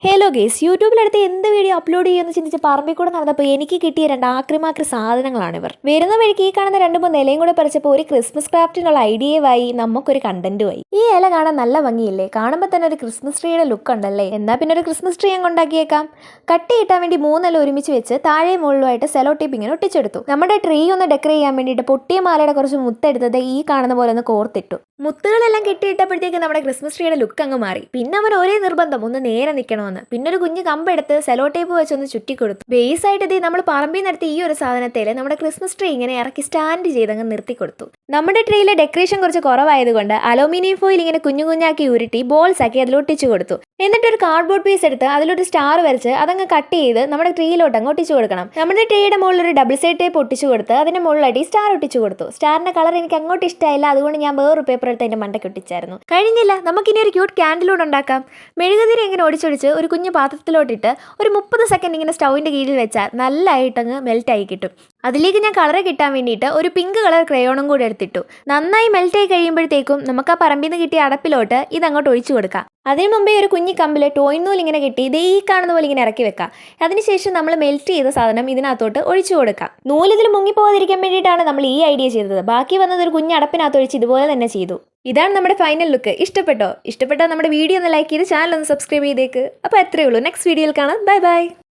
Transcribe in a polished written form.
Hello guys, യൂട്യൂബിലെടുത്ത് എന്ത് video upload ചെയ്യുമെന്ന് ചിന്തിച്ച് പറമ്പിൽ കൂടെ നടന്നപ്പോൾ എനിക്ക് കിട്ടിയ രണ്ട് ആക്രിമാക്രി സാധനങ്ങളാണ് ഇവർ. വരുന്ന വഴിക്ക് ഈ കാണുന്ന 2-3 ഇലയും കൂടെ പറിച്ചപ്പോൾ ഒരു ക്രിസ്മസ് ക്രാഫ്റ്റിനുള്ള ഐഡിയയുമായി നമുക്കൊരു കണ്ടന്റുമായി. ഈ ഇല കാണാൻ നല്ല ഭംഗിയില്ലേ? കാണുമ്പോൾ തന്നെ ഒരു ക്രിസ്മസ് ട്രീയുടെ ലുക്ക് ഉണ്ടല്ലേ? എന്നാൽ പിന്നെ ഒരു ക്രിസ്മസ് ട്രീ അങ്ങ് ഉണ്ടാക്കിയേക്കാം. കട്ടി കിട്ടാൻ വേണ്ടി 3 ഇല ഒരുമിച്ച് വെച്ച് താഴെ മുകളിലുമായിട്ട് സെലോ ടേപ്പ് ഇങ്ങനെ ഒട്ടിച്ചെടുത്തു. നമ്മുടെ ട്രീ ഒന്ന് ഡെക്കറേറ്റ് ചെയ്യാൻ വേണ്ടിയിട്ട് പൊട്ടിയ മാലയുടെ കുറച്ച് മുത്തെടുത്തത് ഈ കാണുന്ന പോലെ ഒന്ന് കോർത്തിട്ടു. മുത്തുകളെല്ലാം കെട്ടിയിട്ടപ്പോഴത്തേക്ക് നമ്മുടെ ക്രിസ്മസ് ട്രീയുടെ ലുക്ക് അങ്ങ് മാറി. പിന്നെ അവൻ ഒരേ നിർബന്ധം ഒന്ന് നേരെ നിൽക്കണമെന്ന്. പിന്നെ ഒരു കുഞ്ഞ് കമ്പെടുത്ത് സെലോ ടേപ്പ് വെച്ചൊന്ന് ചുറ്റിക്കൊടുത്തു. ബേസ് ആയിട്ട് ഇത് നമ്മൾ പറമ്പിൽ നടത്തി ഈ ഒരു സാധനത്തിൽ നമ്മുടെ ക്രിസ്മസ് ട്രീ ഇങ്ങനെ ഇറക്കി സ്റ്റാൻഡ് ചെയ്തങ്ങ് നിർത്തി കൊടുത്തു. നമ്മുടെ ട്രീയിലെ ഡെക്കറേഷൻ കുറച്ച് കുറവായതുകൊണ്ട് അലൂമിനിയം ഫോയിൽ ഇങ്ങനെ കുഞ്ഞു കുഞ്ഞാക്കി ഉരുട്ടി ബോൾസ് ആക്കി അതിലൊട്ടിച്ചു കൊടുത്തു. എന്നിട്ട് ഒരു കാർഡ്ബോർഡ് പീസ് എടുത്ത് അതിലൊരു സ്റ്റാർ വരച്ച് അതങ്ങ് കട്ട് ചെയ്ത് നമ്മുടെ ട്രീയിലോട്ട് അങ്ങ് ഒട്ടിച്ചു കൊടുക്കണം. നമ്മുടെ ട്രീയുടെ മുകളിൽ ഒരു ഡബിൾ സൈഡ് ടേപ്പ് ഒട്ടിച്ചു കൊടുത്ത് അതിന്റെ മുകളിലായിട്ട് ഈ സ്റ്റാർ ഒട്ടിച്ചു കൊടുത്തു. സ്റ്റാറിന്റെ കളർ എനിക്ക് അങ്ങോട്ട് ഇഷ്ടമായില്ല, അതുകൊണ്ട് ഞാൻ വേറൊരു പേപ്പർ എടുത്ത് അതിന്റെ മണ്ടയ്ക്ക് ഒട്ടിച്ചായിരുന്നു. കഴിഞ്ഞില്ല, നമുക്കിനി ഒരു ക്യൂട്ട് ക്യാൻഡിലൂടെ ഉണ്ടാക്കാം. മെഴുകുതിരി ഇങ്ങനെ ഒടിച്ചൊടിച്ച് ഒരു കുഞ്ഞു പാത്രത്തിലോട്ടിട്ട് ഒരു 30 സെക്കൻഡ് ഇങ്ങനെ സ്റ്റൗവിന്റെ കീഴിൽ വെച്ചാൽ നല്ലതായിട്ടങ്ങ് മെൽറ്റായി കിട്ടും. അതിലേക്ക് ഞാൻ കളർ കിട്ടാൻ വേണ്ടിയിട്ട് ഒരു പിങ്ക് കളർ ക്രയോണും കൂടി എടുത്തിട്ടു. നന്നായി മെൽറ്റായി കഴിയുമ്പോഴത്തേക്കും നമുക്ക് ആ പറമ്പിൽ നിന്ന് കിട്ടിയ അടപ്പിലോട്ട് ഇതങ്ങോട്ട് ഒഴിച്ചു കൊടുക്കാം. അതിന് മുമ്പേ ഒരു കുഞ്ഞി കമ്പിൽ ടോയ് നൂൽ ഇങ്ങനെ കിട്ടി ഇതേ ഈ കാണുന്ന പോലെ ഇങ്ങനെ ഇറക്കി വെക്കാം. അതിനുശേഷം നമ്മൾ മെൽറ്റ് ചെയ്ത സാധനം ഇതിനകത്തോട്ട് ഒഴിച്ചു കൊടുക്കാം. നൂലിതിൽ മുങ്ങിപ്പോകാതിരിക്കാൻ വേണ്ടിയിട്ടാണ് നമ്മൾ ഈ ഐഡിയ ചെയ്തത്. ബാക്കി വന്നത് ഒരു കുഞ്ഞ് അടപ്പിനകത്ത് ഒഴിച്ച് ഇതുപോലെ തന്നെ ചെയ്തു. ഇതാണ് നമ്മുടെ ഫൈനൽ ലുക്ക്. ഇഷ്ടപ്പെട്ടോ നമ്മുടെ വീഡിയോ ഒന്ന് ലൈക്ക് ചെയ്ത് ചാനൽ ഒന്ന് സബ്സ്ക്രൈബ് ചെയ്തേക്ക്. അപ്പോൾ അത്രയേ ഉള്ളൂ. നെക്സ്റ്റ് വീഡിയോയിൽ കാണാം. Bye bye.